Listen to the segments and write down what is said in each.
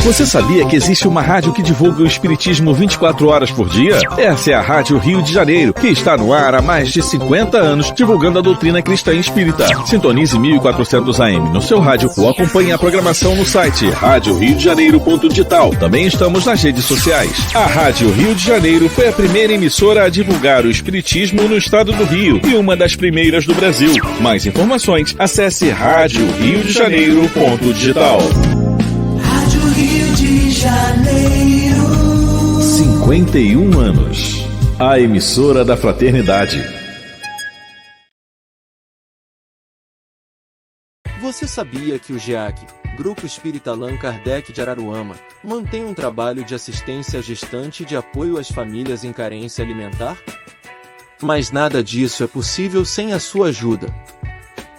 Você sabia que existe uma rádio que divulga o Espiritismo 24 horas por dia? Essa é a Rádio Rio de Janeiro, que está no ar há mais de 50 anos, divulgando a doutrina cristã espírita. Sintonize 1400 AM no seu rádio ou acompanhe a programação no site radioriodejaneiro.digital. Também estamos nas redes sociais. A Rádio Rio de Janeiro foi a primeira emissora a divulgar o Espiritismo no estado do Rio e uma das primeiras do Brasil. Mais informações, acesse radioriodejaneiro.digital. Rio de Janeiro. 51 anos. A emissora da fraternidade. Você sabia que o GEAC, Grupo Espírita Allan Kardec de Araruama, mantém um trabalho de assistência à gestante e de apoio às famílias em carência alimentar? Mas nada disso é possível sem a sua ajuda.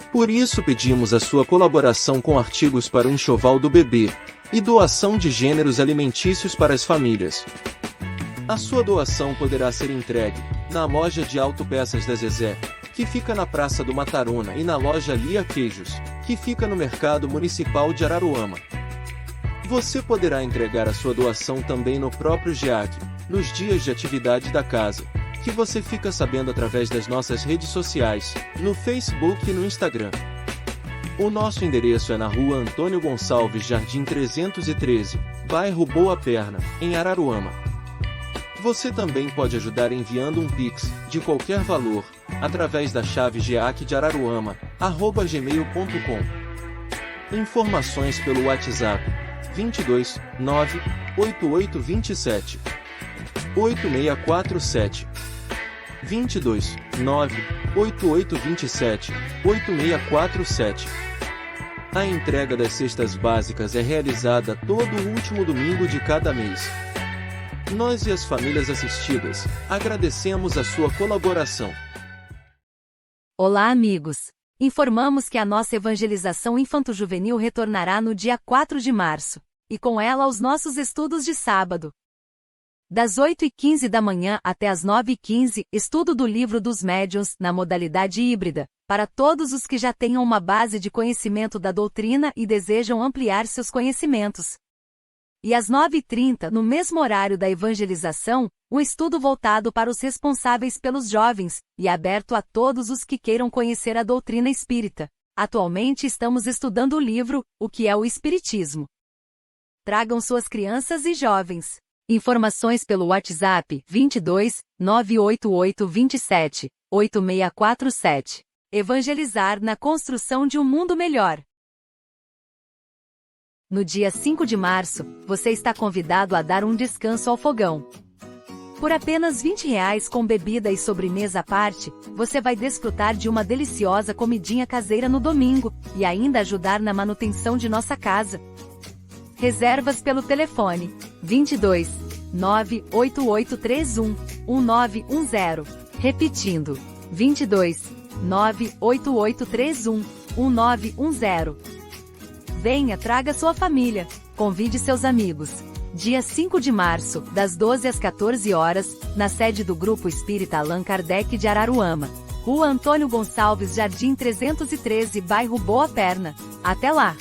Por isso pedimos a sua colaboração com artigos para o enxoval do bebê e doação de gêneros alimentícios para as famílias. A sua doação poderá ser entregue na loja de autopeças da Zezé, que fica na Praça do Mataruna, e na loja Lia Queijos, que fica no Mercado Municipal de Araruama. Você poderá entregar a sua doação também no próprio GEAC, nos dias de atividade da casa, que você fica sabendo através das nossas redes sociais, no Facebook e no Instagram. O nosso endereço é na Rua Antônio Gonçalves Jardim 313, bairro Boa Perna, em Araruama. Você também pode ajudar enviando um Pix, de qualquer valor, através da chave geacdeararuama@gmail.com. Informações pelo WhatsApp 22 98827 8647 22 98827 8647. A entrega das cestas básicas é realizada todo o último domingo de cada mês. Nós e as famílias assistidas agradecemos a sua colaboração. Olá, amigos! Informamos que a nossa evangelização infanto-juvenil retornará no dia 4 de março, e com ela os nossos estudos de sábado. Das 8h15 da manhã até as 9h15, estudo do Livro dos Médiuns, na modalidade híbrida, para todos os que já tenham uma base de conhecimento da doutrina e desejam ampliar seus conhecimentos. E às 9h30, no mesmo horário da evangelização, um estudo voltado para os responsáveis pelos jovens, e aberto a todos os que queiram conhecer a doutrina espírita. Atualmente estamos estudando o livro, O que é o Espiritismo. Tragam suas crianças e jovens. Informações pelo WhatsApp 22 988 27 8647. Evangelizar na construção de um mundo melhor. No dia 5 de março, você está convidado a dar um descanso ao fogão. Por apenas R$20 com bebida e sobremesa à parte, você vai desfrutar de uma deliciosa comidinha caseira no domingo, e ainda ajudar na manutenção de nossa casa. Reservas pelo telefone 22 98831 1910. Repetindo, 22 98831 1910. Venha, traga sua família, convide seus amigos. Dia 5 de março, das 12 às 14 horas, na sede do Grupo Espírita Allan Kardec de Araruama, Rua Antônio Gonçalves Jardim 313, bairro Boa Perna. Até lá!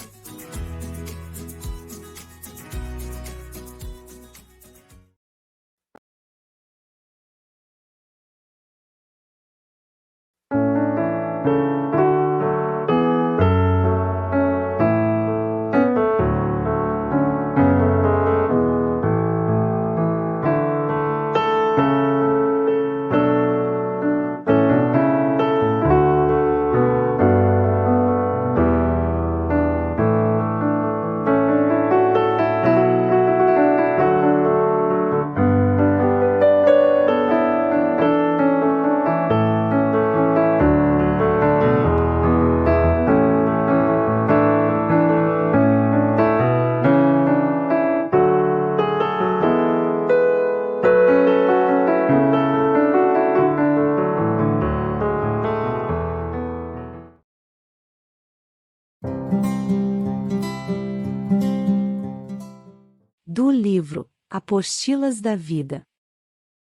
Do livro Apostilas da Vida,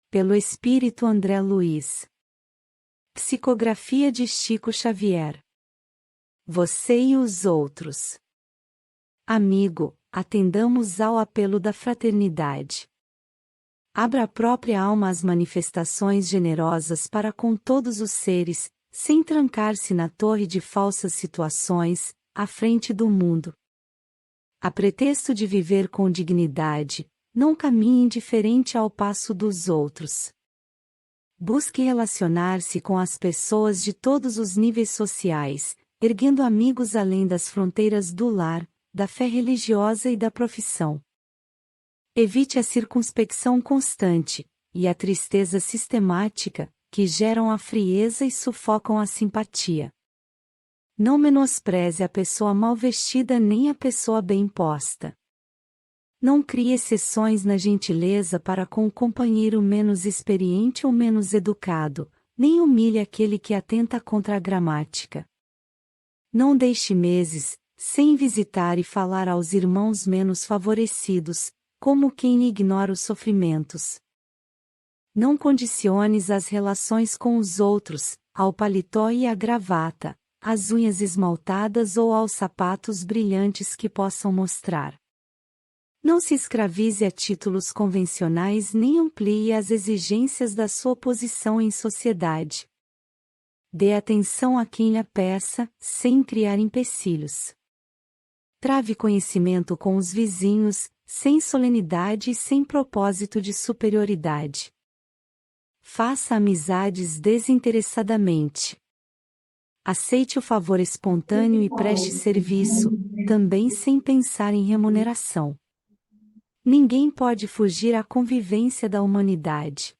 pelo Espírito André Luiz. Psicografia de Chico Xavier. Você e os outros. Amigo, atendamos ao apelo da fraternidade. Abra a própria alma às manifestações generosas para com todos os seres, sem trancar-se na torre de falsas situações, à frente do mundo. A pretexto de viver com dignidade, não caminhe indiferente ao passo dos outros. Busque relacionar-se com as pessoas de todos os níveis sociais, erguendo amigos além das fronteiras do lar, da fé religiosa e da profissão. Evite a circunspecção constante, e a tristeza sistemática, que geram a frieza e sufocam a simpatia. Não menospreze a pessoa mal vestida nem a pessoa bem posta. Não crie exceções na gentileza para com o companheiro menos experiente ou menos educado, nem humilhe aquele que atenta contra a gramática. Não deixe meses, sem visitar e falar aos irmãos menos favorecidos, como quem ignora os sofrimentos. Não condiciones as relações com os outros, ao paletó e à gravata, às unhas esmaltadas ou aos sapatos brilhantes que possam mostrar. Não se escravize a títulos convencionais nem amplie as exigências da sua posição em sociedade. Dê atenção a quem lhe peça, sem criar empecilhos. Trave conhecimento com os vizinhos, sem solenidade e sem propósito de superioridade. Faça amizades desinteressadamente. Aceite o favor espontâneo e preste serviço, também sem pensar em remuneração. Ninguém pode fugir à convivência da humanidade.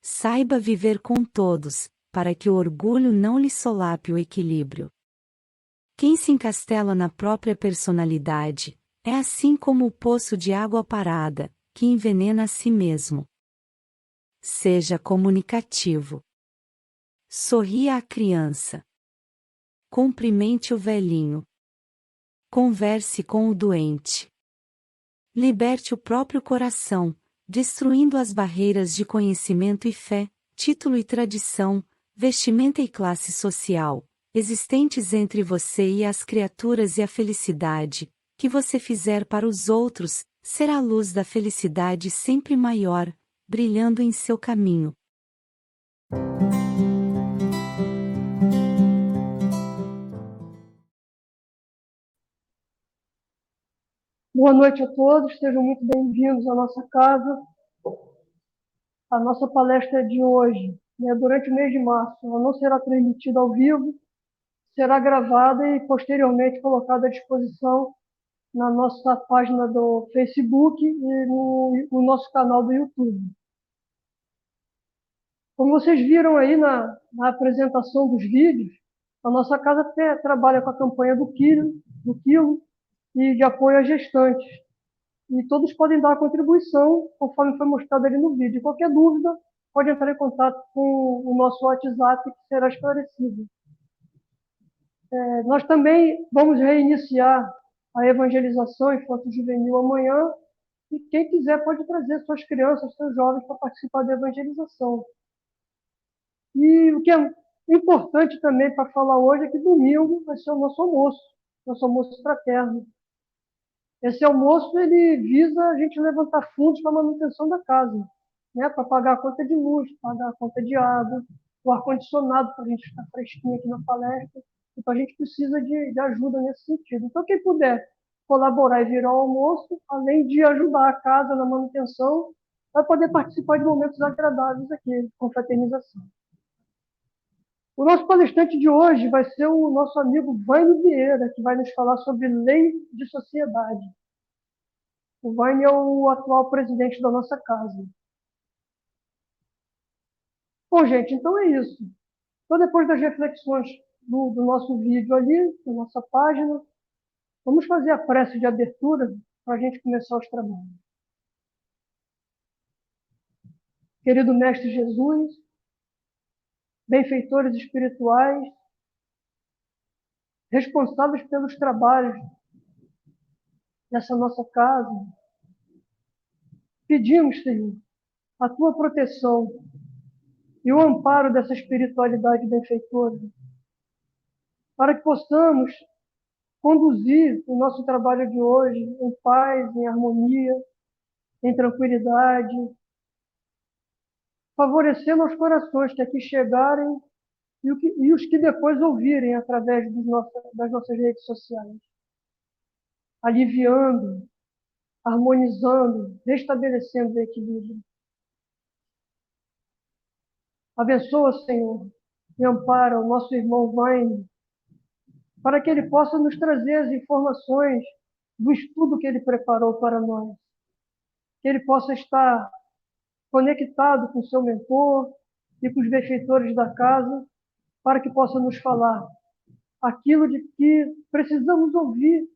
Saiba viver com todos, para que o orgulho não lhe solape o equilíbrio. Quem se encastela na própria personalidade, é assim como o poço de água parada, que envenena a si mesmo. Seja comunicativo. Sorria à criança. Cumprimente o velhinho. Converse com o doente. Liberte o próprio coração, destruindo as barreiras de conhecimento e fé, título e tradição, vestimenta e classe social, existentes entre você e as criaturas, e a felicidade, que você fizer para os outros, será a luz da felicidade sempre maior, brilhando em seu caminho. Boa noite a todos, sejam muito bem-vindos à nossa casa. A nossa palestra de hoje, durante o mês de março, ela não será transmitida ao vivo, será gravada e posteriormente colocada à disposição na nossa página do Facebook e no nosso canal do YouTube. Como vocês viram aí na apresentação dos vídeos, a nossa casa trabalha com a campanha do quilo e de apoio às gestantes. E todos podem dar a contribuição, conforme foi mostrado ali no vídeo. Qualquer dúvida, pode entrar em contato com o nosso WhatsApp, que será esclarecido. Nós também vamos reiniciar a evangelização infanto-juvenil amanhã, e quem quiser pode trazer suas crianças, seus jovens para participar da evangelização. E o que é importante também para falar hoje é que domingo vai ser o nosso almoço fraterno. Esse almoço ele visa a gente levantar fundos para a manutenção da casa, para pagar a conta de luz, pagar a conta de água, o ar-condicionado para a gente ficar fresquinho aqui na palestra. Então a gente precisa de ajuda nesse sentido. Então quem puder colaborar e virar o almoço, além de ajudar a casa na manutenção, vai poder participar de momentos agradáveis aqui, com fraternização. O nosso palestrante de hoje vai ser o nosso amigo Vaine Vieira, que vai nos falar sobre lei de sociedade. O Vaine é o atual presidente da nossa casa. Bom, gente, então é isso. Então, depois das reflexões do nosso vídeo ali, da nossa página, vamos fazer a prece de abertura para a gente começar os trabalhos. Querido Mestre Jesus, benfeitores espirituais, responsáveis pelos trabalhos dessa nossa casa, pedimos, Senhor, a Tua proteção e o amparo dessa espiritualidade benfeitora, para que possamos conduzir o nosso trabalho de hoje em paz, em harmonia, em tranquilidade, favorecendo os corações que aqui chegarem e os que depois ouvirem através das nossas redes sociais, aliviando, harmonizando, restabelecendo o equilíbrio. Abençoa, Senhor, e ampara o nosso irmão Vaine, para que ele possa nos trazer as informações do estudo que ele preparou para nós. Que ele possa estar conectado com o seu mentor e com os benfeitores da casa, para que possa nos falar aquilo de que precisamos ouvir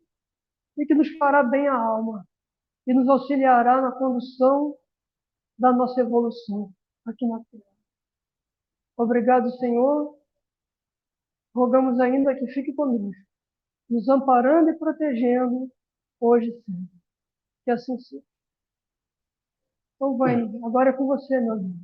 e que nos fará bem a alma e nos auxiliará na condução da nossa evolução aqui na Terra. Obrigado, Senhor. Rogamos ainda que fique conosco, nos amparando e protegendo hoje e sempre. Que assim seja. Então, vai, agora é com você, meu amigo.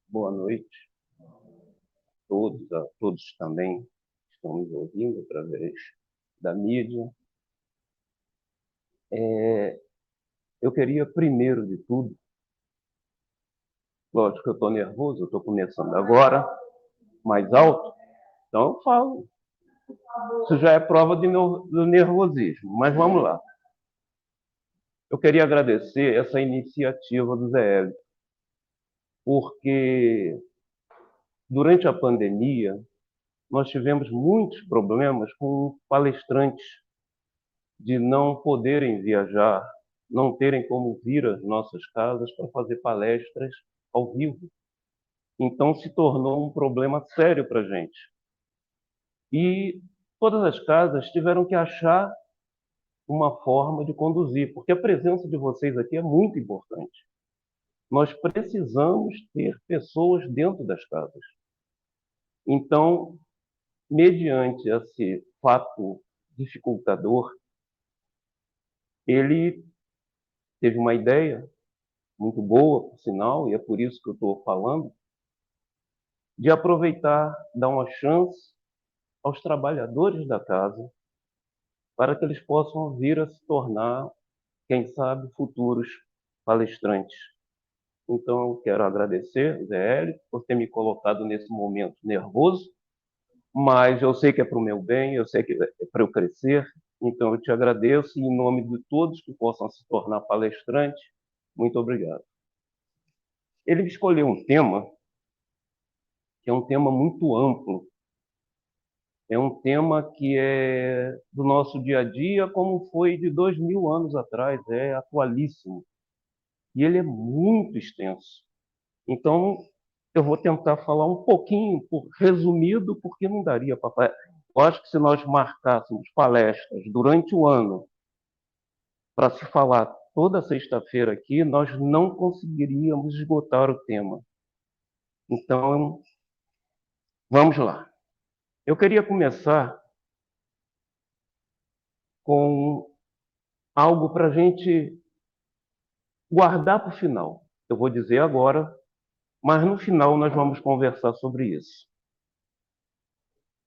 Boa noite a todos também que estão nos ouvindo através da mídia. Eu queria, primeiro de tudo, lógico que eu estou nervoso, eu estou começando agora, mais alto, então eu falo. Isso já é prova do nervosismo, mas vamos lá. Eu queria agradecer essa iniciativa do Zé Hélio, porque durante a pandemia nós tivemos muitos problemas com palestrantes de não poderem viajar, não terem como vir às nossas casas para fazer palestras ao vivo. Então se tornou um problema sério para a gente. E todas as casas tiveram que achar uma forma de conduzir, porque a presença de vocês aqui é muito importante. Nós precisamos ter pessoas dentro das casas. Então, mediante esse fato dificultador, ele teve uma ideia muito boa, por sinal, e é por isso que eu estou falando, de aproveitar, dar uma chance aos trabalhadores da casa para que eles possam vir a se tornar, quem sabe, futuros palestrantes. Então, eu quero agradecer, Zé Hélio, por ter me colocado nesse momento nervoso, mas eu sei que é para o meu bem, eu sei que é para eu crescer, então eu te agradeço e em nome de todos que possam se tornar palestrantes, muito obrigado. Ele escolheu um tema que é um tema muito amplo, é um tema que é do nosso dia a dia, como foi de 2000 anos atrás, é atualíssimo. E ele é muito extenso. Então, eu vou tentar falar um pouquinho, resumido, porque não daria para... Eu acho que se nós marcássemos palestras durante o ano para se falar toda sexta-feira aqui, nós não conseguiríamos esgotar o tema. Então, vamos lá. Eu queria começar com algo para a gente guardar para o final. Eu vou dizer agora, mas no final nós vamos conversar sobre isso.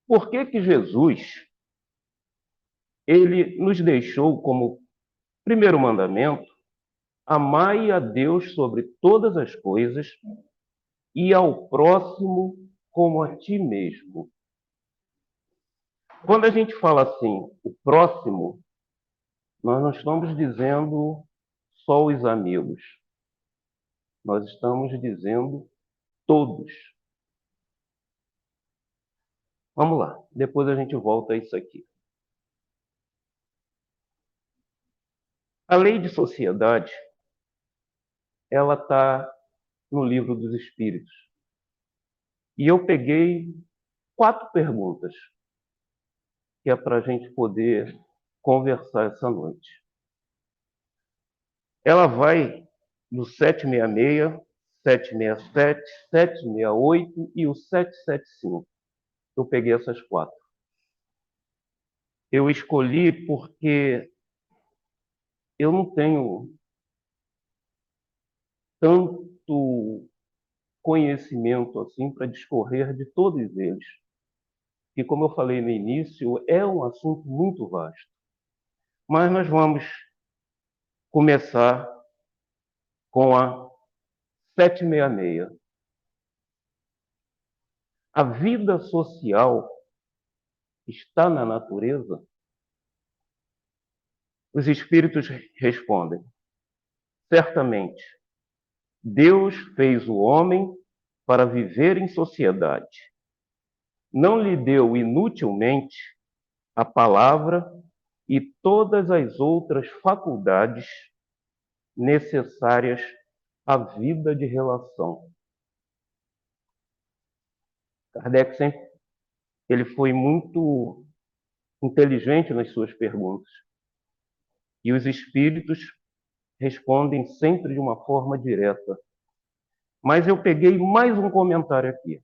Por que que Jesus, ele nos deixou como primeiro mandamento, amai a Deus sobre todas as coisas e ao próximo como a ti mesmo? Quando a gente fala assim, o próximo, nós não estamos dizendo só os amigos. Nós estamos dizendo todos. Vamos lá, depois a gente volta a isso aqui. A lei de sociedade, ela está no Livro dos Espíritos. E eu peguei 4 perguntas, que é para a gente poder conversar essa noite. Ela vai do 766, 767, 768 e o 775. Eu peguei essas 4. Eu escolhi porque eu não tenho tanto conhecimento assim para discorrer de todos eles. E como eu falei no início, é um assunto muito vasto. Mas nós vamos começar com a 766. A vida social está na natureza? Os espíritos respondem: certamente, Deus fez o homem para viver em sociedade. Não lhe deu inutilmente a palavra e todas as outras faculdades necessárias à vida de relação. Kardec sempre ele foi muito inteligente nas suas perguntas. E os espíritos respondem sempre de uma forma direta. Mas eu peguei mais um comentário aqui.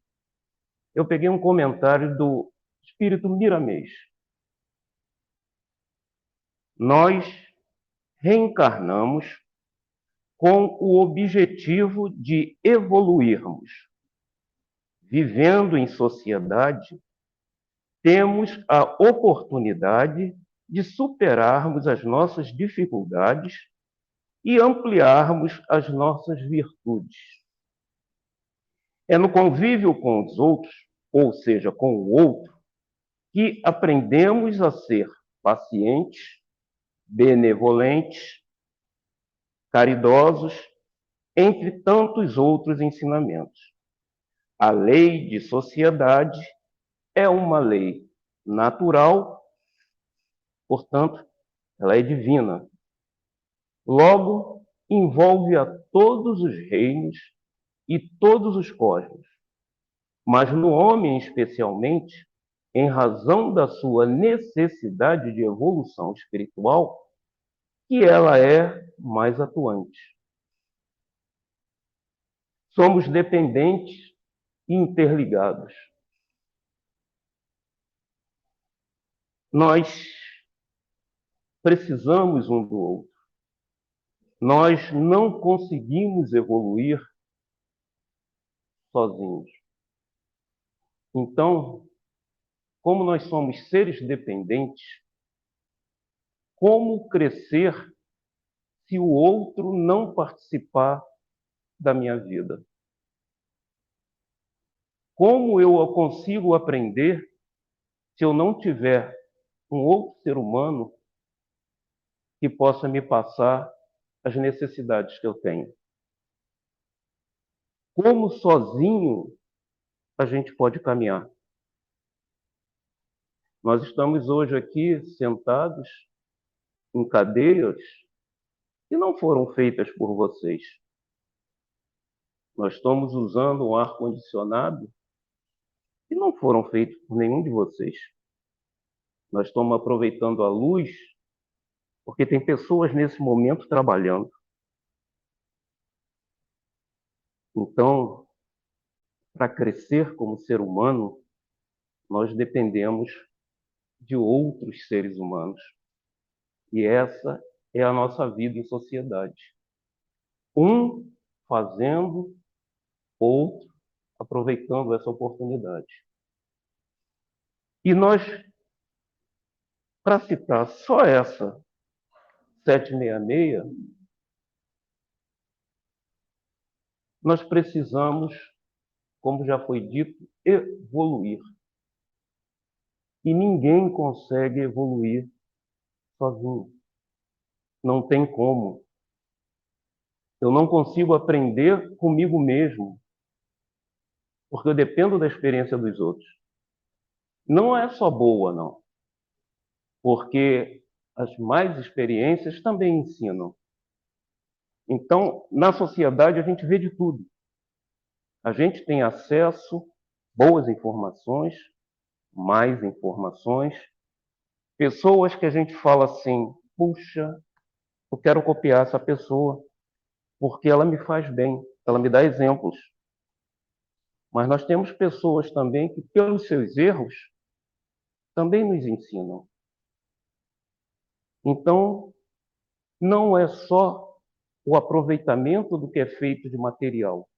Eu peguei um comentário do espírito Miramês. Nós reencarnamos com o objetivo de evoluirmos. Vivendo em sociedade, temos a oportunidade de superarmos as nossas dificuldades e ampliarmos as nossas virtudes. É no convívio com os outros, ou seja, com o outro, que aprendemos a ser pacientes, benevolentes, caridosos, entre tantos outros ensinamentos. A lei de sociedade é uma lei natural, portanto, ela é divina. Logo, envolve a todos os reinos e todos os cosmos. Mas no homem, especialmente, em razão da sua necessidade de evolução espiritual, que ela é mais atuante. Somos dependentes e interligados. Nós precisamos um do outro. Nós não conseguimos evoluir sozinhos. Então, como nós somos seres dependentes, como crescer se o outro não participar da minha vida? Como eu consigo aprender se eu não tiver um outro ser humano que possa me passar as necessidades que eu tenho? Como sozinho a gente pode caminhar? Nós estamos hoje aqui sentados em cadeiras que não foram feitas por vocês. Nós estamos usando um ar-condicionado que não foram feitos por nenhum de vocês. Nós estamos aproveitando a luz porque tem pessoas nesse momento trabalhando. Então, para crescer como ser humano, nós dependemos de outros seres humanos. E essa é a nossa vida em sociedade. Um fazendo, outro aproveitando essa oportunidade. E nós, para citar só essa 766, nós precisamos, como já foi dito, evoluir. E ninguém consegue evoluir sozinho. Não tem como. Eu não consigo aprender comigo mesmo, porque eu dependo da experiência dos outros. Não é só boa, não. Porque as mais experiências também ensinam. Então, na sociedade, a gente vê de tudo. A gente tem acesso a boas informações, mais informações, pessoas que a gente fala assim: puxa, eu quero copiar essa pessoa, porque ela me faz bem, ela me dá exemplos. Mas nós temos pessoas também que, pelos seus erros, também nos ensinam. Então, não é só o aproveitamento do que é feito de material.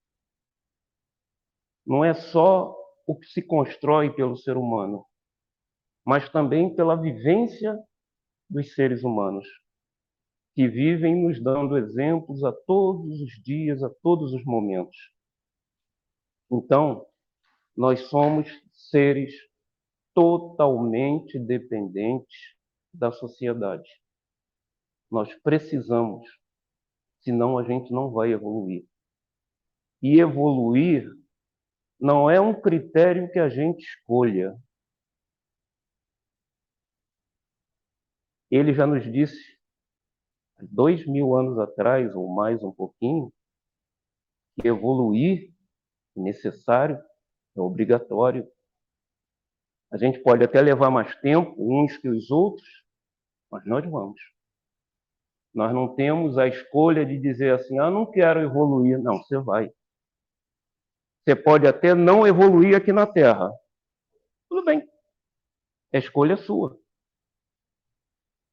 Não é só o que se constrói pelo ser humano, mas também pela vivência dos seres humanos, que vivem nos dando exemplos a todos os dias, a todos os momentos. Então, nós somos seres totalmente dependentes da sociedade. Nós precisamos, senão a gente não vai evoluir. E evoluir não é um critério que a gente escolha. Ele já nos disse, 2000 anos atrás, ou mais um pouquinho, que evoluir é necessário, é obrigatório. A gente pode até levar mais tempo uns que os outros, mas nós vamos. Nós não temos a escolha de dizer assim, não quero evoluir. Não, você vai. Você pode até não evoluir aqui na Terra. Tudo bem. A escolha é sua.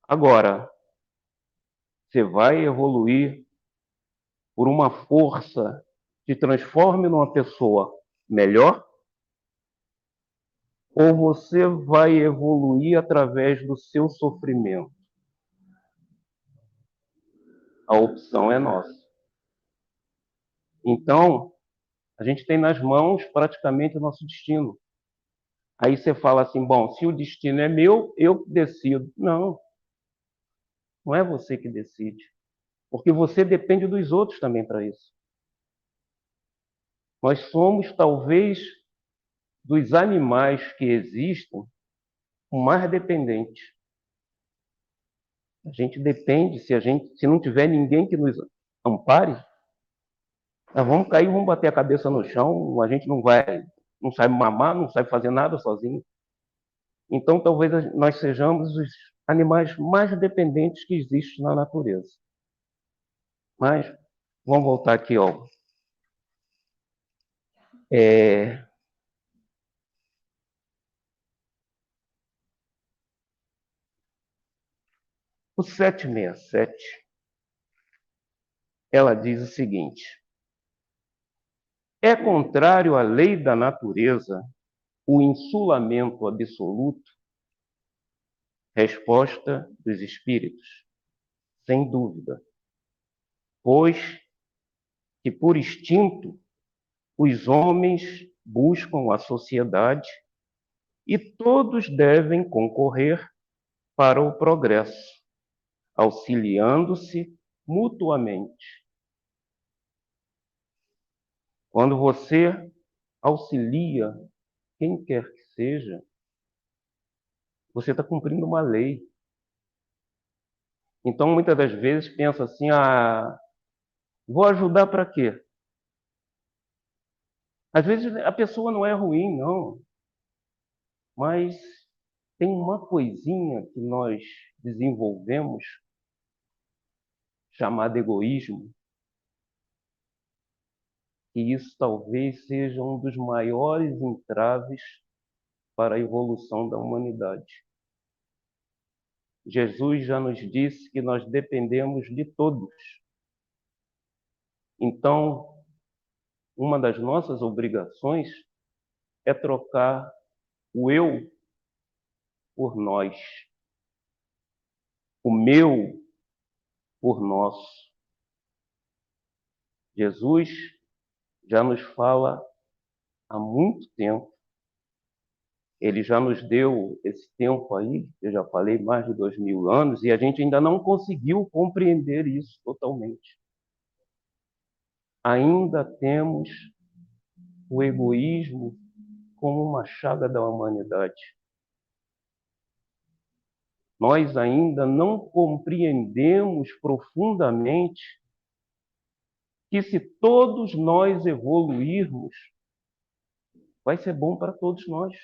Agora, você vai evoluir por uma força que te transforme numa pessoa melhor? Ou você vai evoluir através do seu sofrimento? A opção é nossa. Então, a gente tem nas mãos praticamente o nosso destino. Aí você fala assim, bom, se o destino é meu, eu decido. Não, não é você que decide. Porque você depende dos outros também para isso. Nós somos, talvez, dos animais que existem, o mais dependente. A gente depende, se não tiver ninguém que nos ampare, nós vamos cair, vamos bater a cabeça no chão, a gente não sabe mamar, não sabe fazer nada sozinho. Então, talvez nós sejamos os animais mais dependentes que existem na natureza. Mas, vamos voltar aqui, ó. O 767, ela diz o seguinte: é contrário à lei da natureza o insulamento absoluto? Resposta dos espíritos: sem dúvida, pois que por instinto os homens buscam a sociedade e todos devem concorrer para o progresso, auxiliando-se mutuamente. Quando você auxilia quem quer que seja, você está cumprindo uma lei. Então, muitas das vezes, pensa assim, vou ajudar para quê? Às vezes, a pessoa não é ruim, não. Mas tem uma coisinha que nós desenvolvemos, chamada egoísmo, e isso talvez seja um dos maiores entraves para a evolução da humanidade. Jesus já nos disse que nós dependemos de todos. Então, uma das nossas obrigações é trocar o eu por nós, o meu por nós. Jesus já nos fala há muito tempo. Ele já nos deu esse tempo aí, eu já falei, mais de 2000 anos, e a gente ainda não conseguiu compreender isso totalmente. Ainda temos o egoísmo como uma chaga da humanidade. Nós ainda não compreendemos profundamente que se todos nós evoluirmos, vai ser bom para todos nós.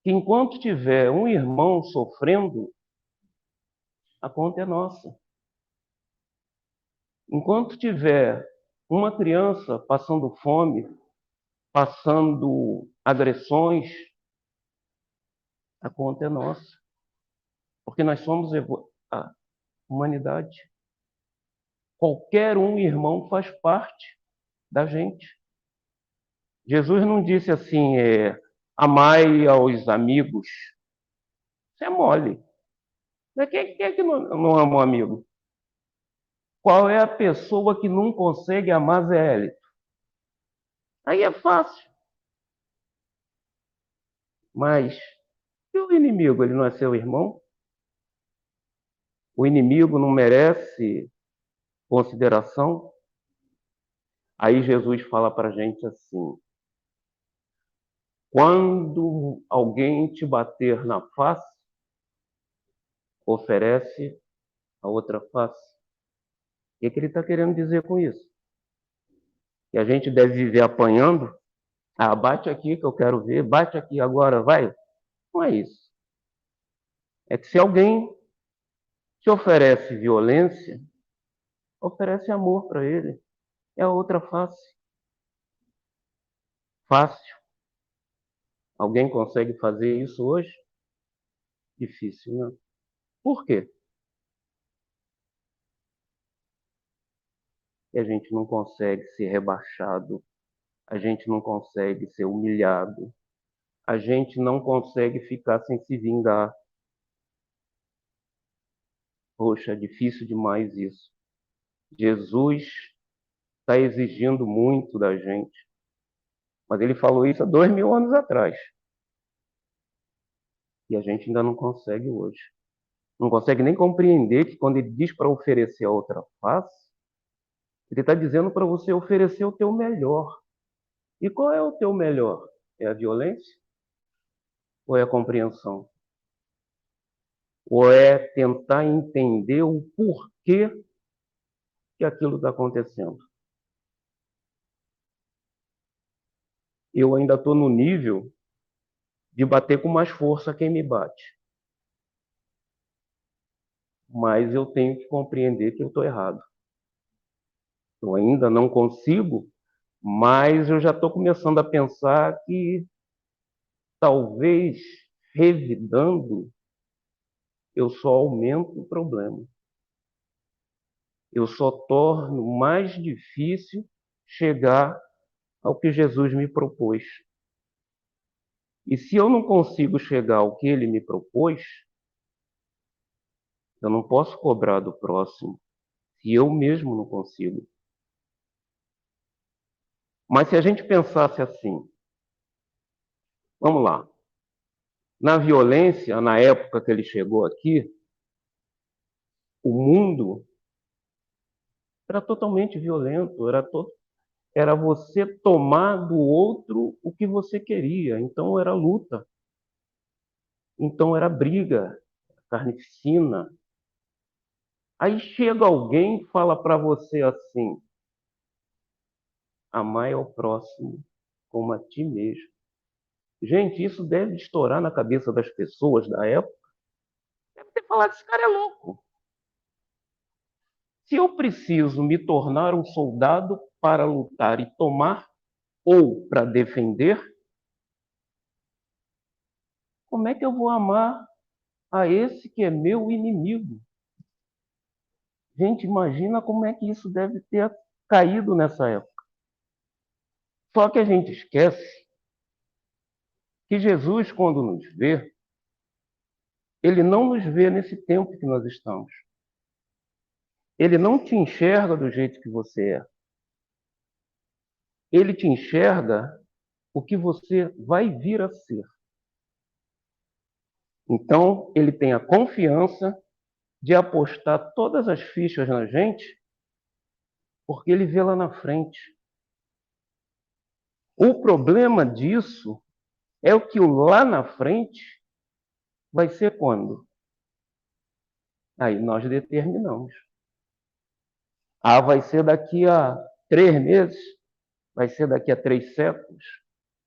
Que enquanto tiver um irmão sofrendo, a conta é nossa. Enquanto tiver uma criança passando fome, passando agressões, a conta é nossa. Porque nós somos a humanidade. Qualquer um irmão faz parte da gente. Jesus não disse assim, amai aos amigos. Isso é mole. Mas quem é que não ama um amigo? Qual é a pessoa que não consegue amar Zé Hélito? Aí é fácil. Mas e o inimigo, ele não é seu irmão? O inimigo não merece consideração? Aí Jesus fala para a gente assim, quando alguém te bater na face, oferece a outra face. O que ele está querendo dizer com isso? Que a gente deve viver apanhando? Ah, bate aqui que eu quero ver, bate aqui agora, vai. Não é isso. É que se alguém te oferece violência, oferece amor para ele. É a outra face. Fácil. Alguém consegue fazer isso hoje? Difícil, né? Por quê? E a gente não consegue ser rebaixado, a gente não consegue ser humilhado, a gente não consegue ficar sem se vingar. Poxa, é difícil demais isso. Jesus está exigindo muito da gente, mas ele falou isso há 2000 anos atrás. E a gente ainda não consegue hoje. Não consegue nem compreender que quando ele diz para oferecer a outra face, ele está dizendo para você oferecer o teu melhor. E qual é o teu melhor? É a violência? Ou é a compreensão? Ou é tentar entender o porquê que aquilo está acontecendo? Eu ainda estou no nível de bater com mais força quem me bate. Mas eu tenho que compreender que eu estou errado. Eu ainda não consigo, mas eu já estou começando a pensar que talvez, revidando, eu só aumento o problema. Eu só torno mais difícil chegar ao que Jesus me propôs. E se eu não consigo chegar ao que ele me propôs, eu não posso cobrar do próximo, se eu mesmo não consigo. Mas se a gente pensasse assim, vamos lá, na violência, na época que ele chegou aqui, o mundo era totalmente violento, era você tomar do outro o que você queria. Então era luta. Então era briga, carnificina. Aí chega alguém e fala para você assim, amai ao próximo como a ti mesmo. Gente, isso deve estourar na cabeça das pessoas da época. Deve ter falado, esse cara é louco. Se eu preciso me tornar um soldado para lutar e tomar, ou para defender, como é que eu vou amar a esse que é meu inimigo? Gente, imagina como é que isso deve ter caído nessa época. Só que a gente esquece que Jesus, quando nos vê, ele não nos vê nesse tempo que nós estamos. Ele não te enxerga do jeito que você é. Ele te enxerga o que você vai vir a ser. Então, ele tem a confiança de apostar todas as fichas na gente, porque ele vê lá na frente. O problema disso é o que lá na frente vai ser quando? Aí nós determinamos. Ah, vai ser daqui a 3 meses, vai ser daqui a 3 séculos,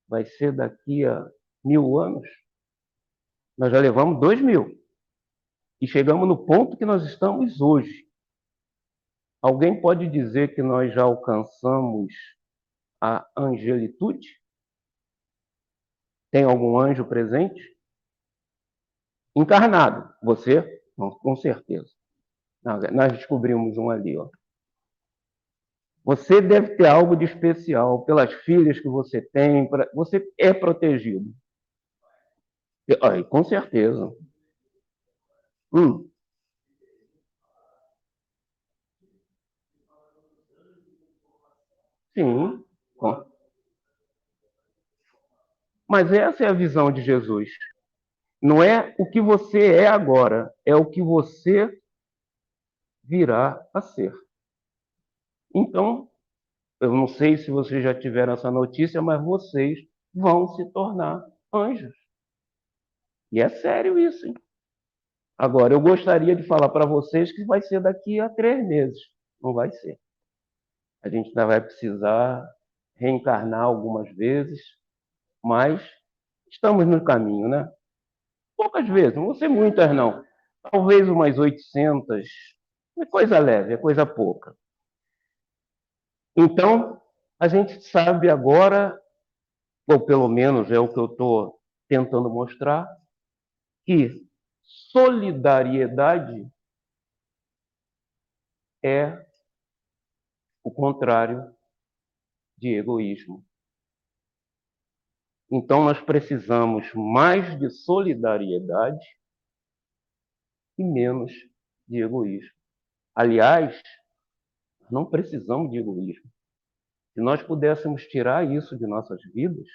vai ser daqui a 1000 anos. Nós já levamos 2000 e chegamos no ponto que nós estamos hoje. Alguém pode dizer que nós já alcançamos a angelitude? Tem algum anjo presente? Encarnado. Você? Não, com certeza. Nós descobrimos um ali, ó. Você deve ter algo de especial pelas filhas que você tem, você é protegido. Com certeza. Hum. Sim. Mas essa é a visão de Jesus. Não é o que você é agora, é o que você virá a ser. Então, eu não sei se vocês já tiveram essa notícia, mas vocês vão se tornar anjos. E é sério isso, hein? Agora, eu gostaria de falar para vocês que vai ser daqui a 3 meses. Não vai ser. A gente ainda vai precisar reencarnar algumas vezes, mas estamos no caminho, né? Poucas vezes, não vão ser muitas, não. Talvez umas 800. É coisa leve, é coisa pouca. Então, a gente sabe agora, ou pelo menos é o que eu estou tentando mostrar, que solidariedade é o contrário de egoísmo. Então, nós precisamos mais de solidariedade e menos de egoísmo. Aliás, não precisamos de egoísmo. Se nós pudéssemos tirar isso de nossas vidas,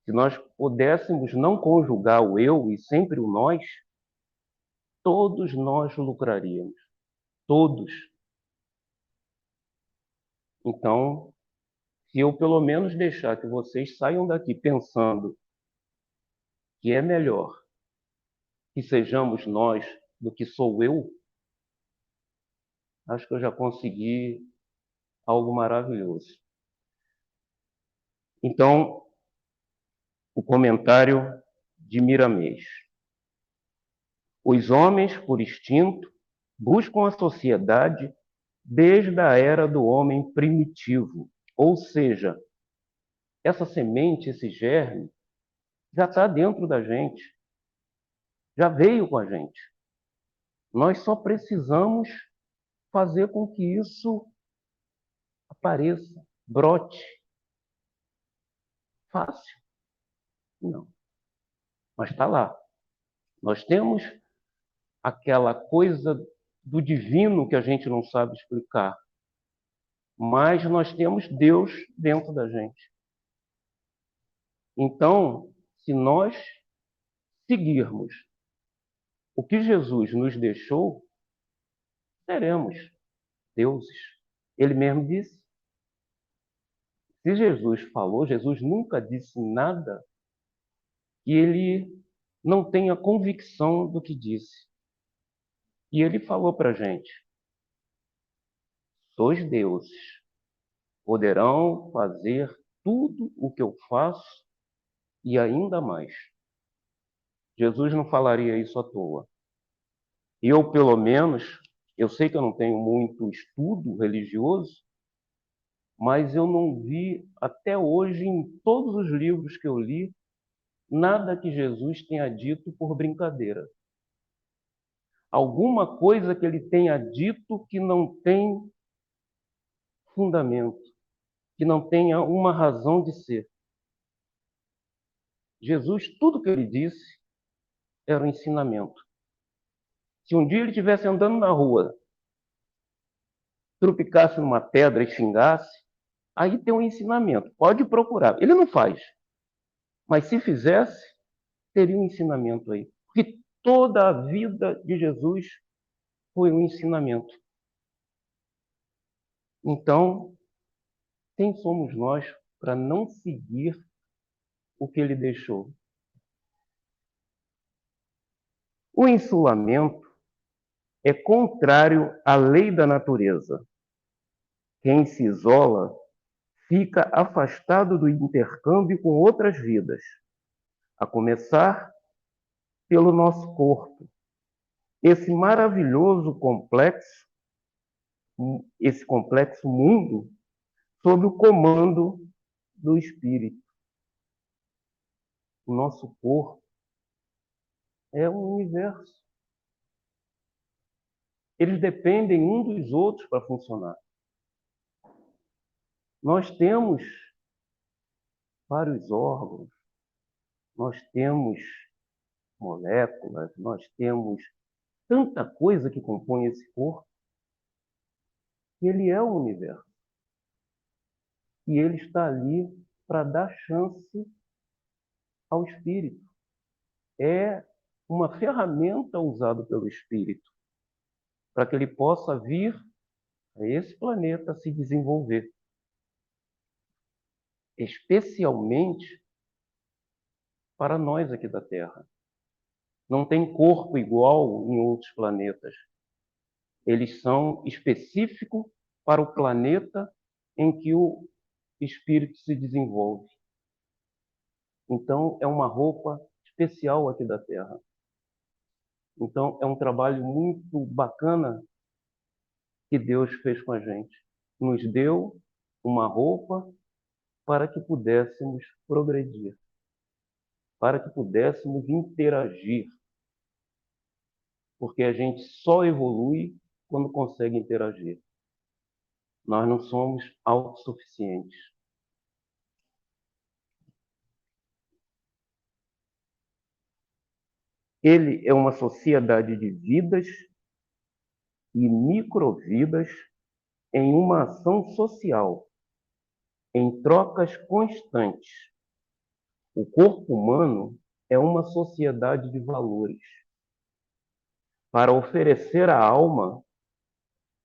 se nós pudéssemos não conjugar o eu e sempre o nós, todos nós lucraríamos. Todos. Então, se eu pelo menos deixar que vocês saiam daqui pensando que é melhor que sejamos nós do que sou eu, acho que eu já consegui algo maravilhoso. Então, o comentário de Miramês. Os homens, por instinto, buscam a sociedade desde a era do homem primitivo. Ou seja, essa semente, esse germe, já está dentro da gente, já veio com a gente. Nós só precisamos fazer com que isso apareça, brote. Fácil? Não. Mas está lá. Nós temos aquela coisa do divino que a gente não sabe explicar. Mas nós temos Deus dentro da gente. Então, se nós seguirmos o que Jesus nos deixou, seremos deuses. Ele mesmo disse. Se Jesus falou, Jesus nunca disse nada que ele não tenha convicção do que disse. E ele falou para a gente: sois deuses, poderão fazer tudo o que eu faço e ainda mais. Jesus não falaria isso à toa. Eu, pelo menos, eu sei que eu não tenho muito estudo religioso, mas eu não vi até hoje, em todos os livros que eu li, nada que Jesus tenha dito por brincadeira. Alguma coisa que ele tenha dito que não tem fundamento, que não tenha uma razão de ser. Jesus, tudo que ele disse era um ensinamento. Se um dia ele estivesse andando na rua, tropicasse numa pedra e xingasse, aí tem um ensinamento. Pode procurar. Ele não faz. Mas se fizesse, teria um ensinamento aí. Porque toda a vida de Jesus foi um ensinamento. Então, quem somos nós para não seguir o que ele deixou? O insulamento é contrário à lei da natureza. Quem se isola fica afastado do intercâmbio com outras vidas, a começar pelo nosso corpo. Esse maravilhoso complexo, esse complexo mundo, sob o comando do Espírito. O nosso corpo é um universo. Eles dependem um dos outros para funcionar. Nós temos vários órgãos, nós temos moléculas, nós temos tanta coisa que compõe esse corpo, que ele é o universo. E ele está ali para dar chance ao espírito. É uma ferramenta usada pelo espírito para que ele possa vir a esse planeta se desenvolver. Especialmente para nós aqui da Terra. Não tem corpo igual em outros planetas. Eles são específicos para o planeta em que o espírito se desenvolve. Então, é uma roupa especial aqui da Terra. Então, é um trabalho muito bacana que Deus fez com a gente. Nos deu uma roupa para que pudéssemos progredir, para que pudéssemos interagir. Porque a gente só evolui quando consegue interagir. Nós não somos autossuficientes. Ele é uma sociedade de vidas e microvidas em uma ação social, em trocas constantes. O corpo humano é uma sociedade de valores para oferecer à alma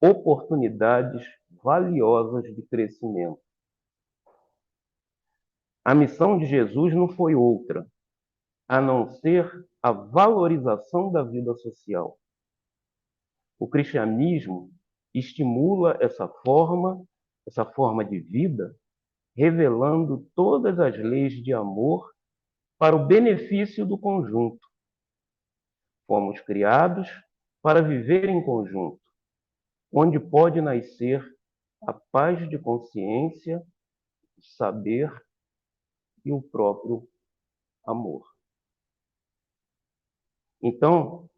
oportunidades valiosas de crescimento. A missão de Jesus não foi outra, a não ser a valorização da vida social. O cristianismo estimula essa forma de vida, revelando todas as leis de amor para o benefício do conjunto. Fomos criados para viver em conjunto, onde pode nascer a paz de consciência, o saber e o próprio amor. Então,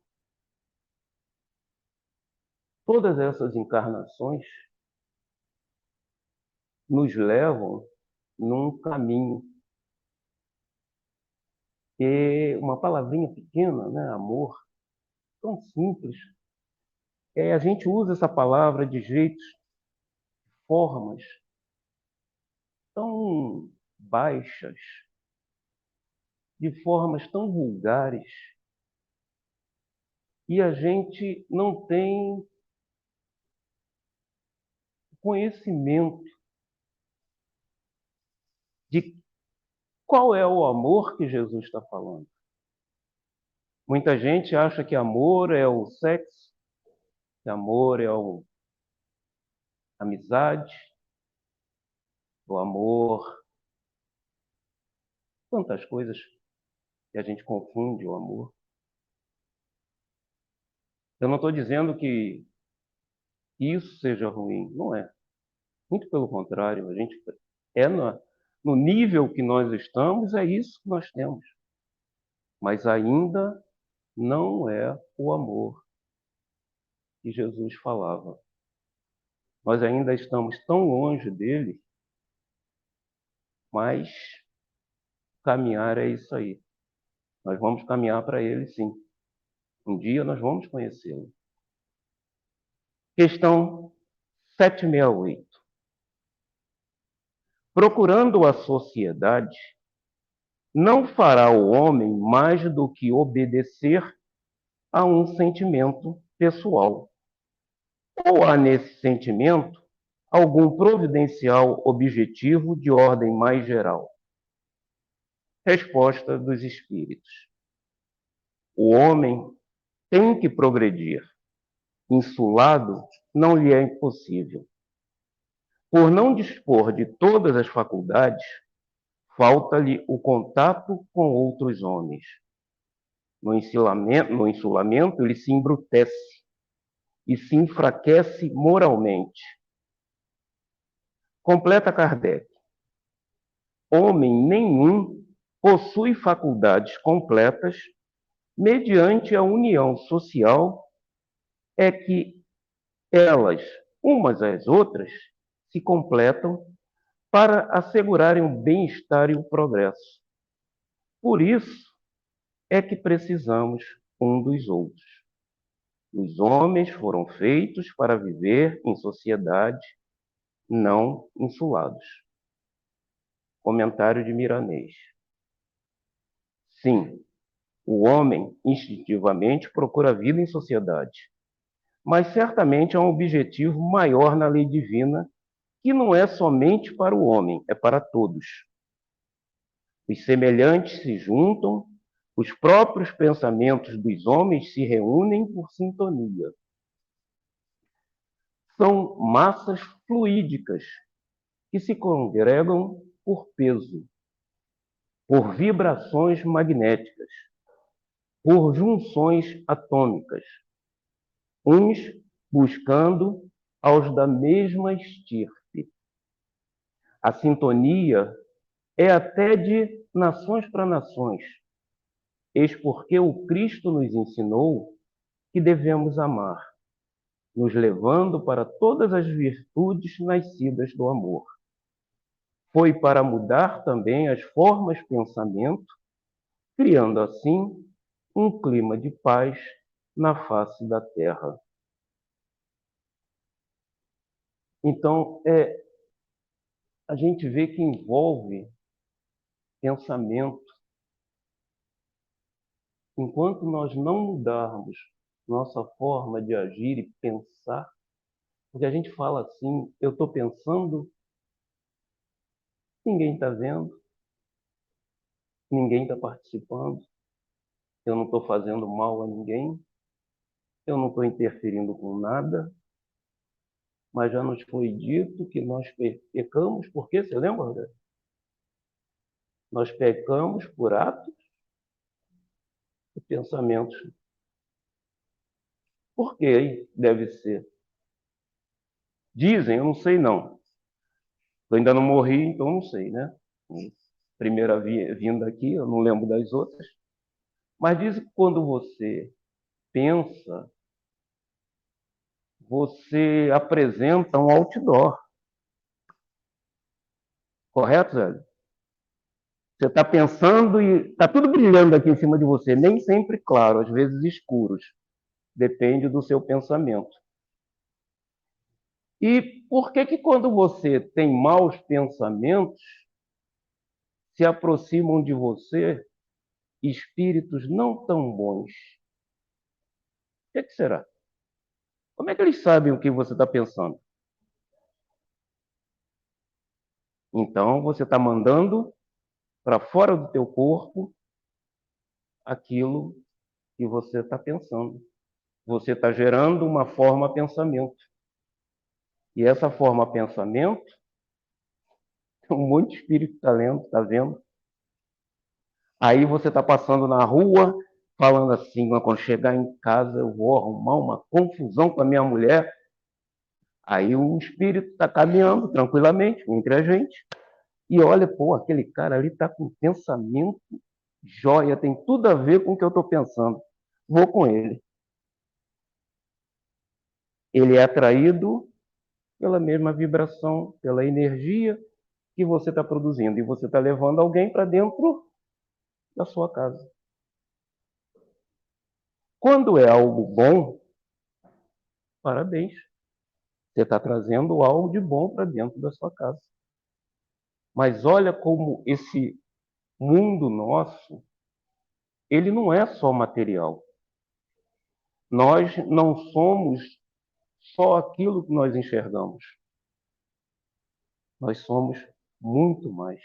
todas essas encarnações nos levam num caminho. E uma palavrinha pequena, né, amor, tão simples. A gente usa essa palavra de jeitos, formas tão baixas, de formas tão vulgares, e a gente não tem conhecimento de qual é o amor que Jesus está falando. Muita gente acha que amor é o sexo, que amor é a amizade, o amor, tantas coisas que a gente confunde o amor. Eu não estou dizendo que isso seja ruim, não é. Muito pelo contrário, a gente no nível que nós estamos, é isso que nós temos. Mas ainda não é o amor que Jesus falava. Nós ainda estamos tão longe dele, mas caminhar é isso aí. Nós vamos caminhar para ele, sim. Um dia nós vamos conhecê-lo. Questão 768. Procurando a sociedade, não fará o homem mais do que obedecer a um sentimento pessoal. Ou há nesse sentimento algum providencial objetivo de ordem mais geral? Resposta dos espíritos. O homem tem que progredir. Insulado não lhe é impossível. Por não dispor de todas as faculdades, falta-lhe o contato com outros homens. No insulamento, ele se embrutece e se enfraquece moralmente. Completa Kardec. Homem nenhum possui faculdades completas mediante a união social é que elas, umas às outras, se completam para assegurarem o bem-estar e o progresso. Por isso é que precisamos um dos outros. Os homens foram feitos para viver em sociedade, não insulados. Comentário de Miranês. Sim, o homem instintivamente procura a vida em sociedade, mas certamente há um objetivo maior na lei divina, que não é somente para o homem, é para todos. Os semelhantes se juntam, os próprios pensamentos dos homens se reúnem por sintonia. São massas fluídicas que se congregam por peso, por vibrações magnéticas, por junções atômicas, uns buscando aos da mesma estirpe. A sintonia é até de nações para nações, eis porque o Cristo nos ensinou que devemos amar, nos levando para todas as virtudes nascidas do amor. Foi para mudar também as formas de pensamento, criando assim um clima de paz na face da terra. Então, a gente vê que envolve pensamento. Enquanto nós não mudarmos nossa forma de agir e pensar, porque a gente fala assim, eu estou pensando, ninguém está vendo, ninguém está participando, eu não estou fazendo mal a ninguém, eu não estou interferindo com nada, mas já nos foi dito que nós pecamos, por quê? Você lembra, André? Nós pecamos por atos e pensamentos. Por que deve ser? Dizem, eu não sei não. Eu ainda não morri, então não sei, né? Primeira vinda aqui, eu não lembro das outras. Mas dizem que quando você pensa, você apresenta um outdoor. Correto, Zé? Você está pensando e está tudo brilhando aqui em cima de você, nem sempre claro, às vezes escuros. Depende do seu pensamento. E por que que quando você tem maus pensamentos, se aproximam de você espíritos não tão bons? O que será? Como é que eles sabem o que você está pensando? Então, você está mandando para fora do teu corpo aquilo que você está pensando. Você está gerando uma forma pensamento. E essa forma pensamento, um monte de espírito está lendo, está vendo. Aí você está passando na rua, falando assim, quando chegar em casa eu vou arrumar uma confusão com a minha mulher. Aí o espírito está caminhando tranquilamente entre a gente e olha, pô, aquele cara ali está com pensamento jóia, tem tudo a ver com o que eu estou pensando. Vou com ele. Ele é atraído pela mesma vibração, pela energia que você está produzindo. E você está levando alguém para dentro da sua casa. Quando é algo bom, parabéns. Você está trazendo algo de bom para dentro da sua casa. Mas olha como esse mundo nosso, ele não é só material. Nós não somos só aquilo que nós enxergamos. Nós somos muito mais.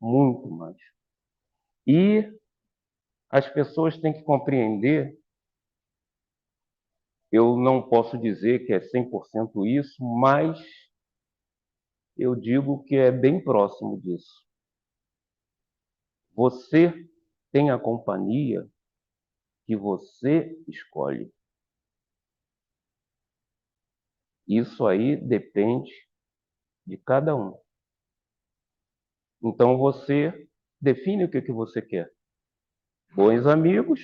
Muito mais. E as pessoas têm que compreender, eu não posso dizer que é 100% isso, mas eu digo que é bem próximo disso. Você tem a companhia que você escolhe. Isso aí depende de cada um. Então você define o que você quer. Bons amigos,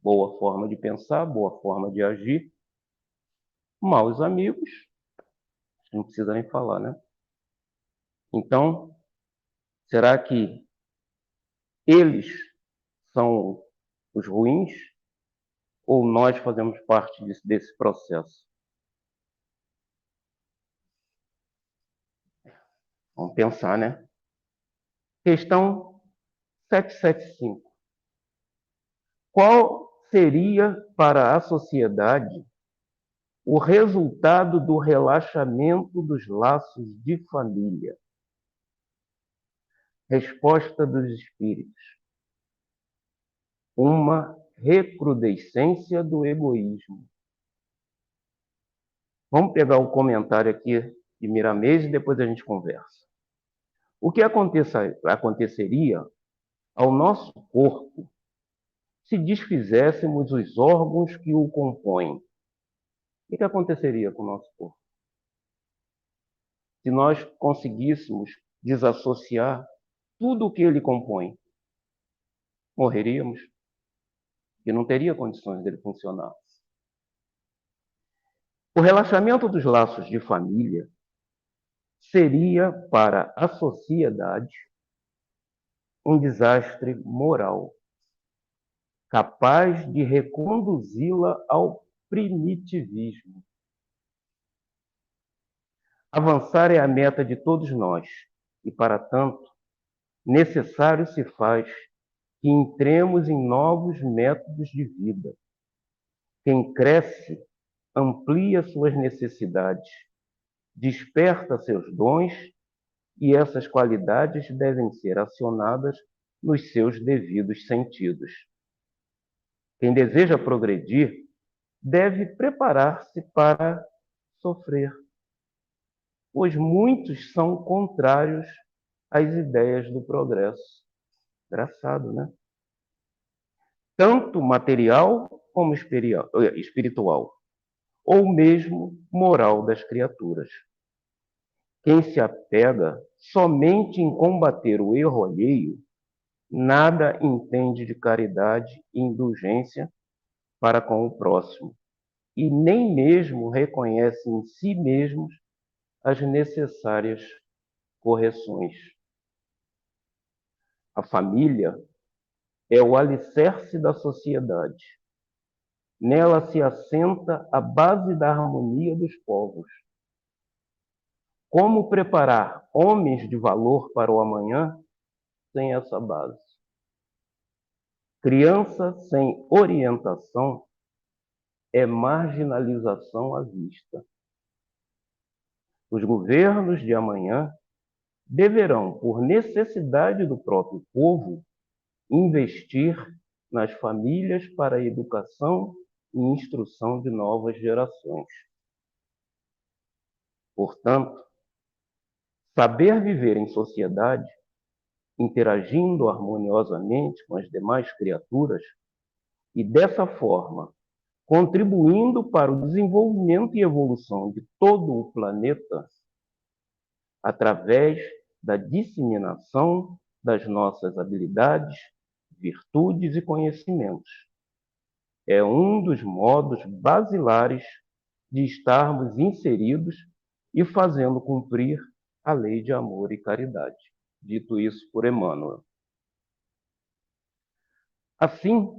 boa forma de pensar, boa forma de agir. Maus amigos, não precisa nem falar, né? Então, será que eles são os ruins ou nós fazemos parte desse processo? Vamos pensar, né? Questão 775. Qual seria para a sociedade o resultado do relaxamento dos laços de família? Resposta dos espíritos: uma recrudescência do egoísmo. Vamos pegar o comentário aqui de Miramês e depois a gente conversa. O que aconteceria ao nosso corpo se desfizéssemos os órgãos que o compõem? O que aconteceria com o nosso corpo? Se nós conseguíssemos desassociar tudo o que ele compõe, morreríamos e não teria condições dele funcionar. O relaxamento dos laços de família seria para a sociedade um desastre moral, capaz de reconduzi-la ao primitivismo. Avançar é a meta de todos nós, e para tanto, necessário se faz que entremos em novos métodos de vida. Quem cresce, amplia suas necessidades, desperta seus dons, e essas qualidades devem ser acionadas nos seus devidos sentidos. Quem deseja progredir deve preparar-se para sofrer, pois muitos são contrários às ideias do progresso. Engraçado, né? Tanto material como espiritual, ou mesmo moral das criaturas. Quem se apega somente em combater o erro alheio, nada entende de caridade e indulgência para com o próximo, e nem mesmo reconhece em si mesmos as necessárias correções. A família é o alicerce da sociedade. Nela se assenta a base da harmonia dos povos. Como preparar homens de valor para o amanhã sem essa base? Criança sem orientação é marginalização à vista. Os governos de amanhã deverão, por necessidade do próprio povo, investir nas famílias para a educação e instrução de novas gerações. Portanto, saber viver em sociedade, interagindo harmoniosamente com as demais criaturas e, dessa forma, contribuindo para o desenvolvimento e evolução de todo o planeta, através da disseminação das nossas habilidades, virtudes e conhecimentos. É um dos modos basilares de estarmos inseridos e fazendo cumprir a lei de amor e caridade. Dito isso por Emmanuel. Assim,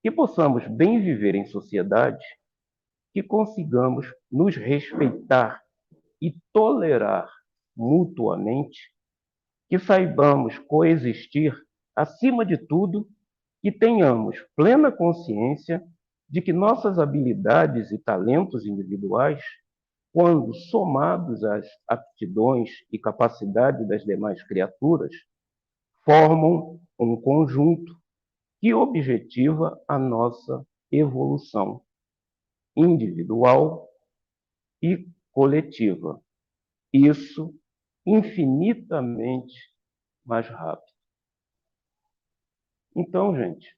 que possamos bem viver em sociedade, que consigamos nos respeitar e tolerar mutuamente, que saibamos coexistir acima de tudo, que tenhamos plena consciência de que nossas habilidades e talentos individuais, quando somados às aptidões e capacidades das demais criaturas, formam um conjunto que objetiva a nossa evolução individual e coletiva. Isso infinitamente mais rápido. Então, gente,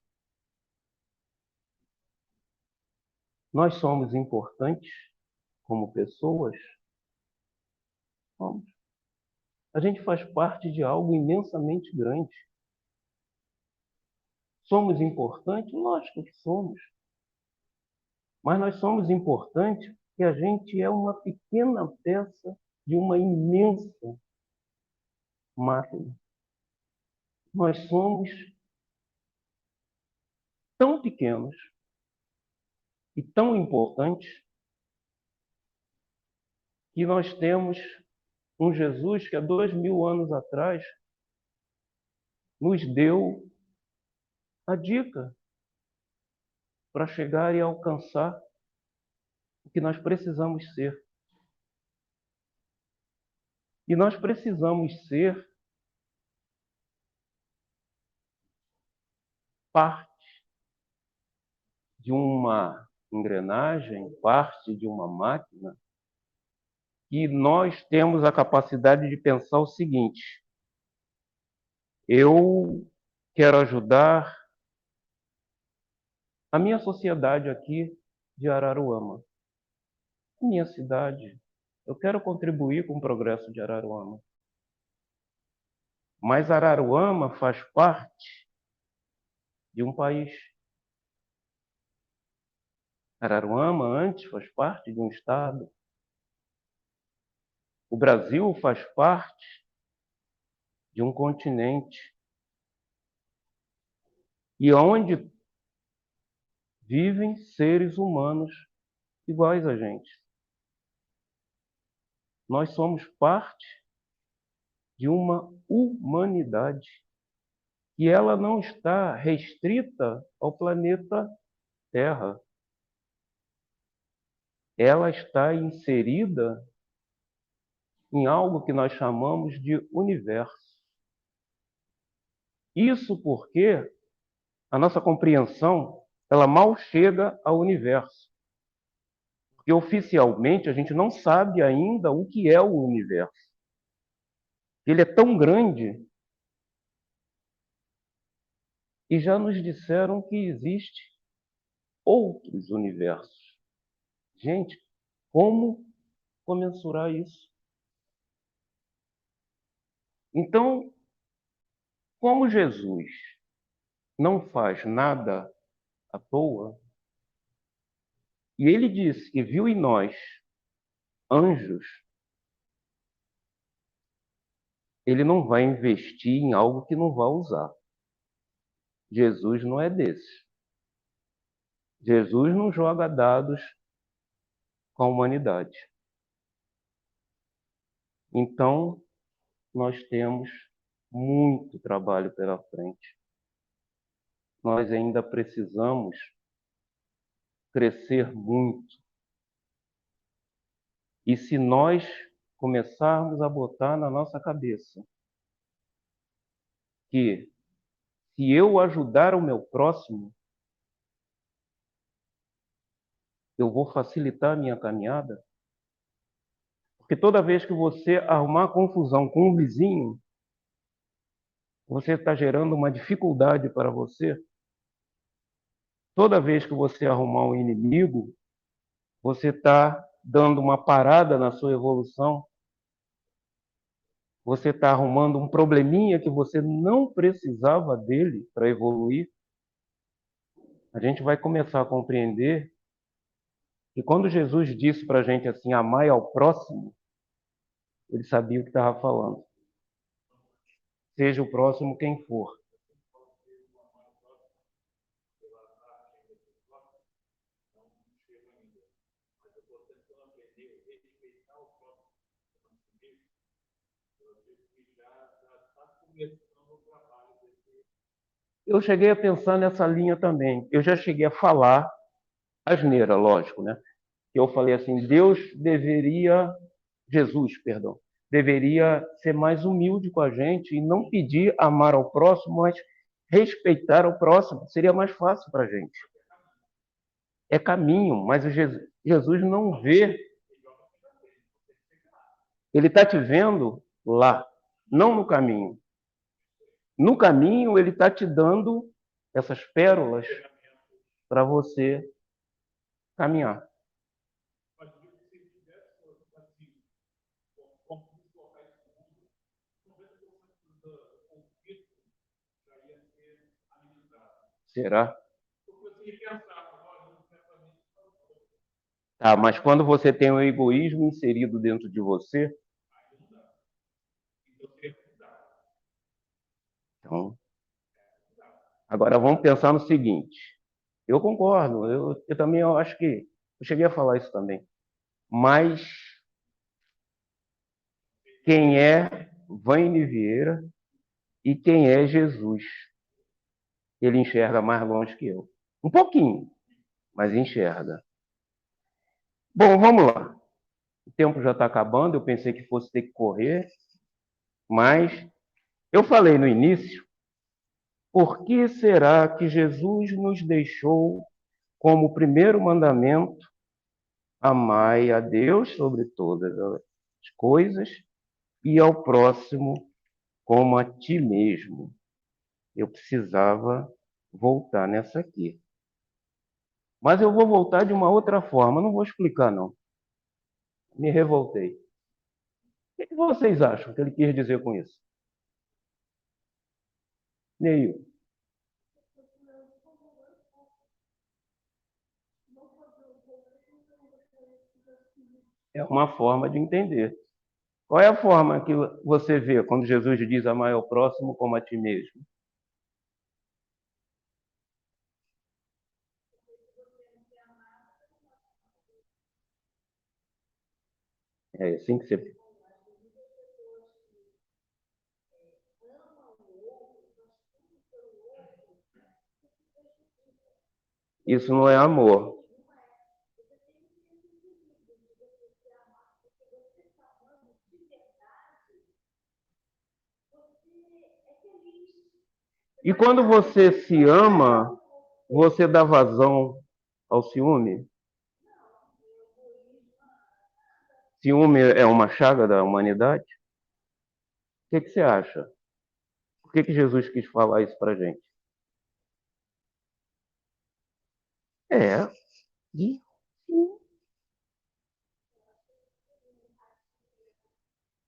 nós somos importantes como pessoas? Somos. A gente faz parte de algo imensamente grande. Somos importantes? Lógico que somos. Mas nós somos importantes porque a gente é uma pequena peça de uma imensa máquina. Nós somos tão pequenos e tão importantes que nós temos um Jesus que há 2000 anos atrás nos deu a dica para chegar e alcançar o que nós precisamos ser. E nós precisamos ser parte de uma engrenagem, parte de uma máquina, que nós temos a capacidade de pensar o seguinte: eu quero ajudar a minha sociedade aqui de Araruama, a minha cidade. Eu quero contribuir com o progresso de Araruama. Mas Araruama faz parte de um país. Araruama antes faz parte de um estado. O Brasil faz parte de um continente. E onde vivem seres humanos iguais a gente. Nós somos parte de uma humanidade. E ela não está restrita ao planeta Terra. Ela está inserida em algo que nós chamamos de universo. Isso porque a nossa compreensão, ela mal chega ao universo. Porque oficialmente a gente não sabe ainda o que é o universo. Ele é tão grande e já nos disseram que existe outros universos. Gente, como comensurar isso? Então, como Jesus não faz nada à toa, e ele disse que viu em nós anjos, ele não vai investir em algo que não vai usar. Jesus não é desse. Jesus não joga dados com a humanidade. Então, nós temos muito trabalho pela frente. Nós ainda precisamos crescer muito. E se nós começarmos a botar na nossa cabeça que se eu ajudar o meu próximo, eu vou facilitar a minha caminhada, porque toda vez que você arrumar confusão com um vizinho, você está gerando uma dificuldade para você. Toda vez que você arrumar um inimigo, você está dando uma parada na sua evolução. Você está arrumando um probleminha que você não precisava dele para evoluir. A gente vai começar a compreender que quando Jesus disse para a gente assim, amai ao próximo, ele sabia o que estava falando. Seja o próximo quem for. Eu cheguei a pensar nessa linha também. Eu já cheguei a falar, asneira, lógico, né? Eu falei assim, Jesus, perdão, deveria ser mais humilde com a gente e não pedir amar ao próximo, mas respeitar o próximo. Seria mais fácil para a gente. É caminho, mas Jesus não vê. Ele está te vendo lá, não no caminho. No caminho, ele está te dando essas pérolas para você caminhar. Será? Tá, mas quando você tem o egoísmo inserido dentro de você, Então, agora vamos pensar no seguinte. Eu concordo, eu também eu acho que eu cheguei a falar isso também. Mas quem é Vaine Vieira e quem é Jesus? Ele enxerga mais longe que eu. Um pouquinho, mas enxerga. Bom, vamos lá. O tempo já está acabando, eu pensei que fosse ter que correr, mas eu falei no início, por que será que Jesus nos deixou como primeiro mandamento amai a Deus sobre todas as coisas e ao próximo como a ti mesmo? Eu precisava voltar nessa aqui. Mas eu vou voltar de uma outra forma, não vou explicar não. Me revoltei. O que vocês acham que ele quis dizer com isso? Neil. É uma forma de entender. Qual é a forma que você vê quando Jesus diz amar ao próximo como a ti mesmo? É assim que você... Isso não é amor. E quando você se ama, você dá vazão ao ciúme? Ciúme é uma chaga da humanidade? O que você acha? Por que Jesus quis falar isso para a gente? É, de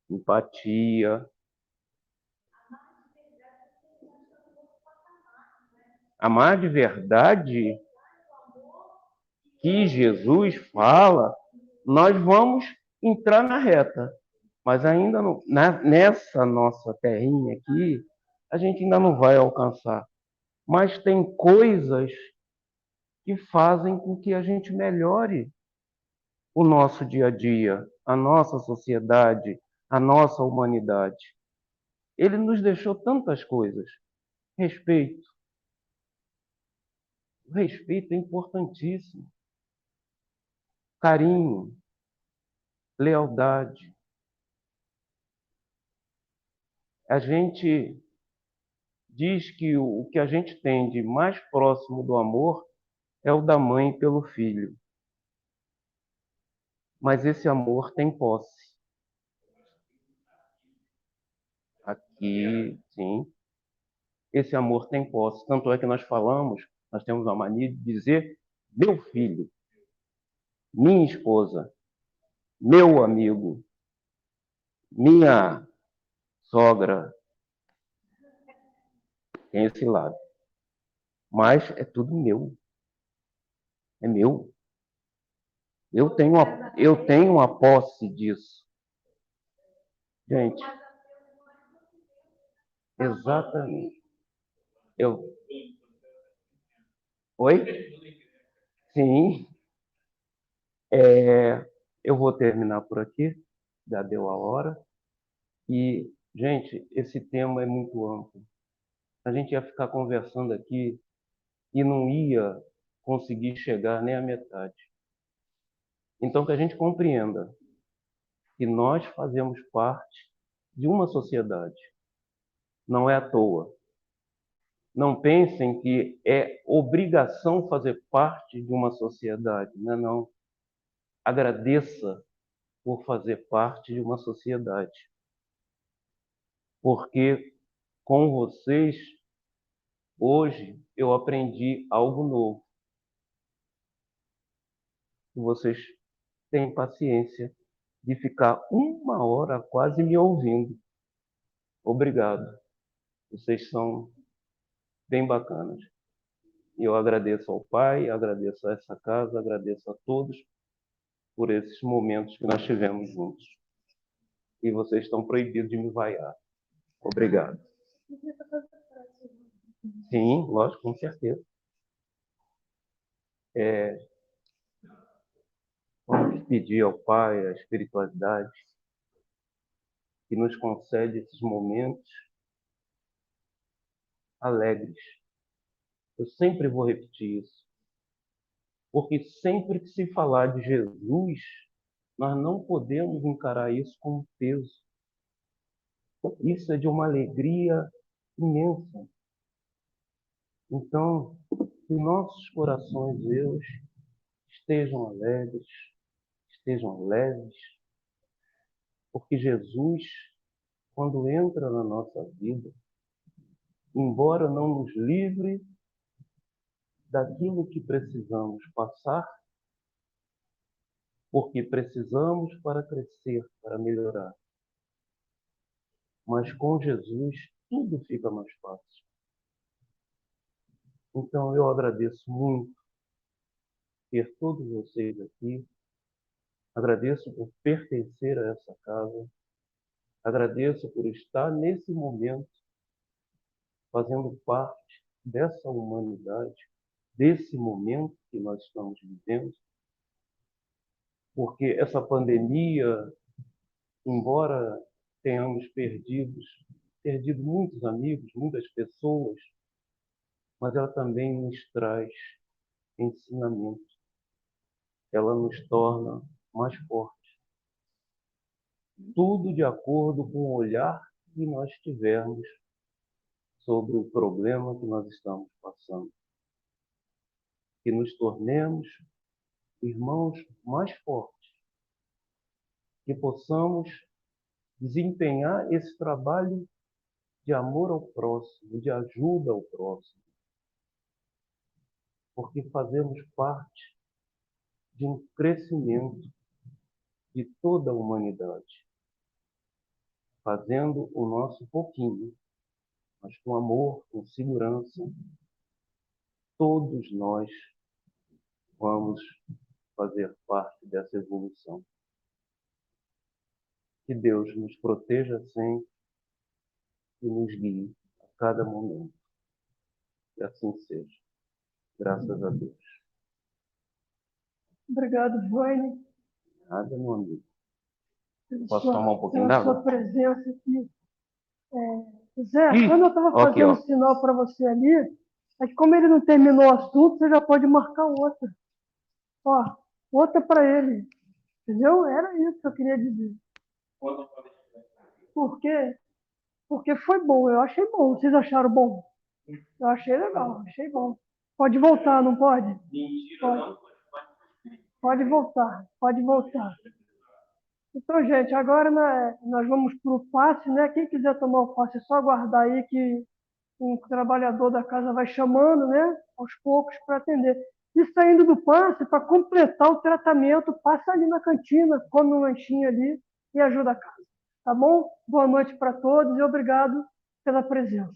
empatia. Amar de verdade que Jesus fala, nós vamos entrar na reta. Mas ainda não, nessa nossa terrinha aqui, a gente ainda não vai alcançar. Mas tem coisas que fazem com que a gente melhore o nosso dia a dia, a nossa sociedade, a nossa humanidade. Ele nos deixou tantas coisas. Respeito. O respeito é importantíssimo. Carinho, lealdade. A gente diz que o que a gente tem de mais próximo do amor é o da mãe pelo filho. Mas esse amor tem posse. Aqui, sim. Esse amor tem posse. Tanto é que nós falamos, nós temos a mania de dizer meu filho, minha esposa, meu amigo, minha sogra. Tem esse lado. Mas é tudo meu. É meu. Eu tenho a posse disso. Gente, exatamente. Eu... Oi? Sim. Eu vou terminar por aqui. Já deu a hora. E, gente, esse tema é muito amplo. A gente ia ficar conversando aqui e não ia conseguir chegar nem à metade. Então, que a gente compreenda que nós fazemos parte de uma sociedade. Não é à toa. Não pensem que é obrigação fazer parte de uma sociedade. Não, não. Agradeça por fazer parte de uma sociedade. Porque com vocês, hoje, eu aprendi algo novo. Vocês têm paciência de ficar 1 hora quase me ouvindo. Obrigado. Vocês são bem bacanas. E eu agradeço ao Pai, agradeço a essa casa, agradeço a todos por esses momentos que nós tivemos juntos. E vocês estão proibidos de me vaiar. Obrigado. Sim, lógico, com certeza. Vamos pedir ao Pai a espiritualidade que nos concede esses momentos alegres. Eu sempre vou repetir isso, porque sempre que se falar de Jesus, nós não podemos encarar isso como peso. Isso é de uma alegria imensa. Então, que nossos corações, Deus, estejam alegres, estejam leves, porque Jesus, quando entra na nossa vida, embora não nos livre daquilo que precisamos passar, porque precisamos para crescer, para melhorar. Mas com Jesus tudo fica mais fácil. Então eu agradeço muito ter todos vocês aqui, agradeço por pertencer a essa casa, agradeço por estar nesse momento fazendo parte dessa humanidade, desse momento que nós estamos vivendo, porque essa pandemia, embora tenhamos perdido muitos amigos, muitas pessoas, mas ela também nos traz ensinamento. Ela nos torna mais fortes. Tudo de acordo com o olhar que nós tivermos sobre o problema que nós estamos passando. Que nos tornemos irmãos mais fortes. Que possamos desempenhar esse trabalho de amor ao próximo, de ajuda ao próximo. Porque fazemos parte de um crescimento de toda a humanidade. Fazendo o nosso pouquinho, mas com amor, com segurança, todos nós vamos fazer parte dessa evolução. Que Deus nos proteja sempre e nos guie a cada momento. Que assim seja. Graças a Deus. Obrigado, Joane, Nada, meu amigo. pela Posso tomar um pouquinho pela sua d'água? presença aqui. Zé, quando eu estava Aqui, fazendo ó. sinal para você ali, é que como ele não terminou o assunto, você já pode marcar outra. Ó, outra para ele. Entendeu? Era isso que eu queria dizer. Por quê? Porque foi bom, eu achei bom. Vocês acharam bom? Eu achei legal, achei bom. Pode voltar, não pode? Pode. Pode voltar, pode voltar. Então, gente, agora nós vamos para o passe, né? Quem quiser tomar o passe, é só aguardar aí que um trabalhador da casa vai chamando, né? Aos poucos para atender. E saindo do passe, para completar o tratamento, passa ali na cantina, come um lanchinho ali e ajuda a casa. Tá bom? Boa noite para todos e obrigado pela presença.